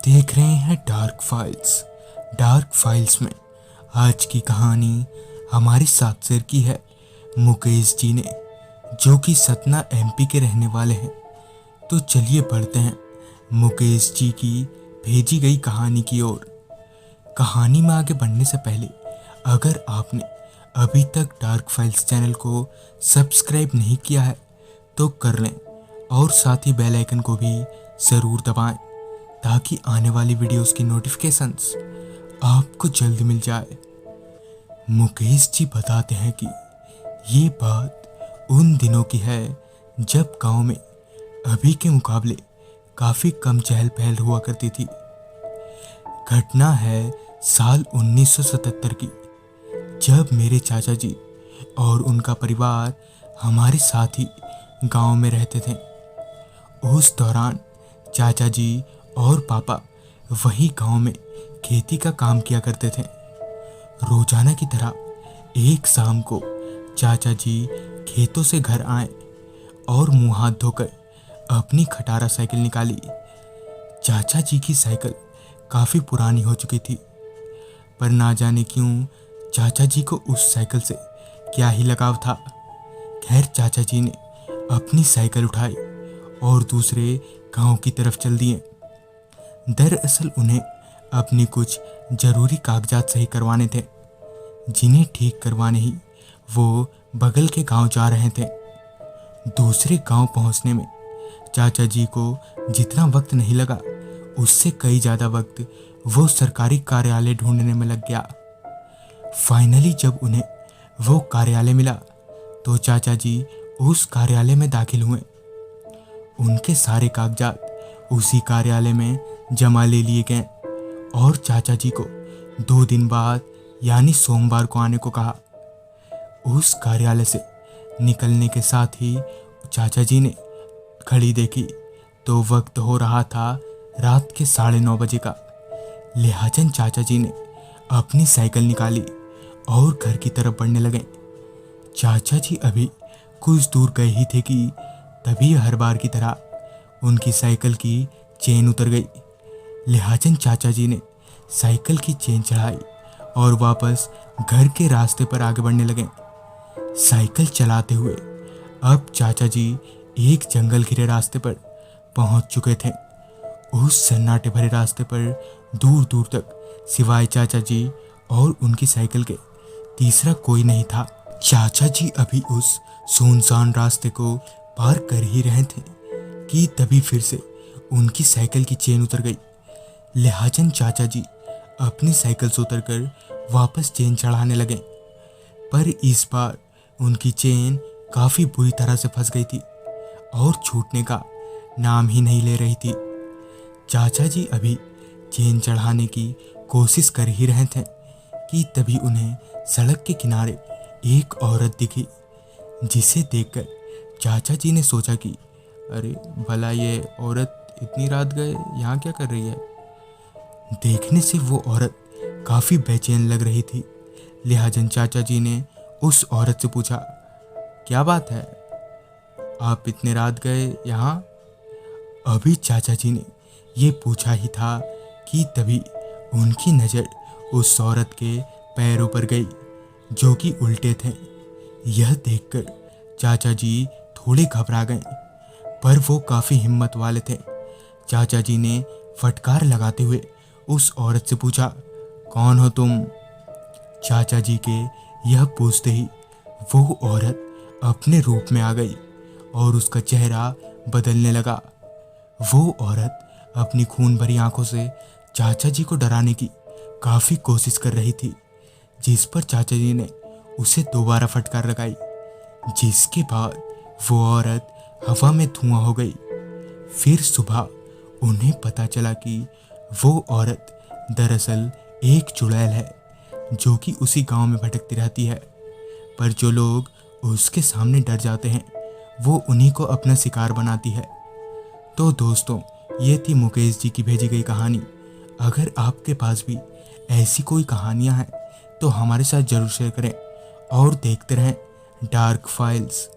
देख रहे हैं डार्क फाइल्स। डार्क फाइल्स में आज की कहानी हमारे साथ शेयर की है मुकेश जी ने, जो कि सतना एमपी के रहने वाले हैं। तो चलिए पढ़ते हैं मुकेश जी की भेजी गई कहानी की ओर। कहानी में आगे बढ़ने से पहले अगर आपने अभी तक डार्क फाइल्स चैनल को सब्सक्राइब नहीं किया है तो कर लें और साथ ही बेल आइकन को भी ज़रूर दबाएं ताकि आने वाली वीडियोस की नोटिफिकेशंस आपको जल्द मिल जाए। मुकेश जी बताते हैं कि ये बात उन दिनों की है जब गांव में अभी के मुकाबले काफ़ी कम चहल पहल हुआ करती थी। घटना है साल 1977 की, जब मेरे चाचा जी और उनका परिवार हमारे साथ ही गांव में रहते थे। उस दौरान चाचा जी और पापा वही गांव में खेती का काम किया करते थे। रोजाना की तरह एक शाम को चाचा जी खेतों से घर आए और मुंह हाथ धोकर अपनी खटारा साइकिल निकाली। चाचा जी की साइकिल काफ़ी पुरानी हो चुकी थी, पर ना जाने क्यों चाचा जी को उस साइकिल से क्या ही लगाव था। खैर, चाचा जी ने अपनी साइकिल उठाई और दूसरे गांव की तरफ चल दिए। दरअसल उन्हें अपनी कुछ ज़रूरी कागजात सही करवाने थे, जिन्हें ठीक करवाने ही वो बगल के गांव जा रहे थे। दूसरे गांव पहुंचने में चाचा जी को जितना वक्त नहीं लगा, उससे कई ज़्यादा वक्त वो सरकारी कार्यालय ढूंढने में लग गया। फाइनली जब उन्हें वो कार्यालय मिला तो चाचा जी उस कार्यालय में दाखिल हुए। उनके सारे कागजात उसी कार्यालय में जमा ले लिए गए और चाचा जी को 2 दिन बाद यानी सोमवार को आने को कहा। उस कार्यालय से निकलने के साथ ही चाचा जी ने घड़ी देखी तो वक्त हो रहा था रात के 9:30 बजे का। लिहाजन चाचा जी ने अपनी साइकिल निकाली और घर की तरफ बढ़ने लगे। चाचा जी अभी कुछ दूर गए ही थे कि तभी हर बार की तरह उनकी साइकिल की चेन उतर गई। लिहाजन चाचा जी ने साइकिल की चेन चढ़ाई और वापस घर के रास्ते पर आगे बढ़ने लगे। साइकिल चलाते हुए अब चाचा जी एक जंगल घिरे रास्ते पर पहुंच चुके थे। उस सन्नाटे भरे रास्ते पर दूर दूर तक सिवाय चाचा जी और उनकी साइकिल के तीसरा कोई नहीं था। चाचा जी अभी उस सुनसान रास्ते को पार कर ही रहे थे कि तभी फिर से उनकी साइकिल की चेन उतर गई। लिहाजन चाचा जी अपनी साइकिल से उतरकर वापस चेन चढ़ाने लगे, पर इस बार उनकी चेन काफ़ी बुरी तरह से फंस गई थी और छूटने का नाम ही नहीं ले रही थी। चाचा जी अभी चेन चढ़ाने की कोशिश कर ही रहे थे कि तभी उन्हें सड़क के किनारे एक औरत दिखी, जिसे देखकर चाचा जी ने सोचा कि अरे भला ये औरत इतनी रात गए यहाँ क्या कर रही है। देखने से वो औरत काफ़ी बेचैन लग रही थी। लिहाजन चाचा जी ने उस औरत से पूछा, क्या बात है, आप इतने रात गए यहाँ। अभी चाचा जी ने ये पूछा ही था कि तभी उनकी नज़र उस औरत के पैरों पर गई, जो कि उल्टे थे। यह देखकर चाचा जी थोड़े घबरा गए, पर वो काफ़ी हिम्मत वाले थे। चाचा जी ने फटकार लगाते हुए उस औरत से पूछा, कौन हो तुम। चाचा जी के यह पूछते ही वो औरत अपने रूप में आ गई और उसका चेहरा बदलने लगा। वो औरत अपनी खून भरी आंखों से चाचा जी को डराने की काफ़ी कोशिश कर रही थी, जिस पर चाचा जी ने उसे दोबारा फटकार लगाई, जिसके बाद वो औरत हवा में धुआं हो गई। फिर सुबह उन्हें पता चला कि वो औरत दरअसल एक चुड़ैल है, जो कि उसी गांव में भटकती रहती है, पर जो लोग उसके सामने डर जाते हैं वो उन्हीं को अपना शिकार बनाती है। तो दोस्तों, ये थी मुकेश जी की भेजी गई कहानी। अगर आपके पास भी ऐसी कोई कहानियां हैं तो हमारे साथ ज़रूर शेयर करें और देखते रहें डार्क फाइल्स।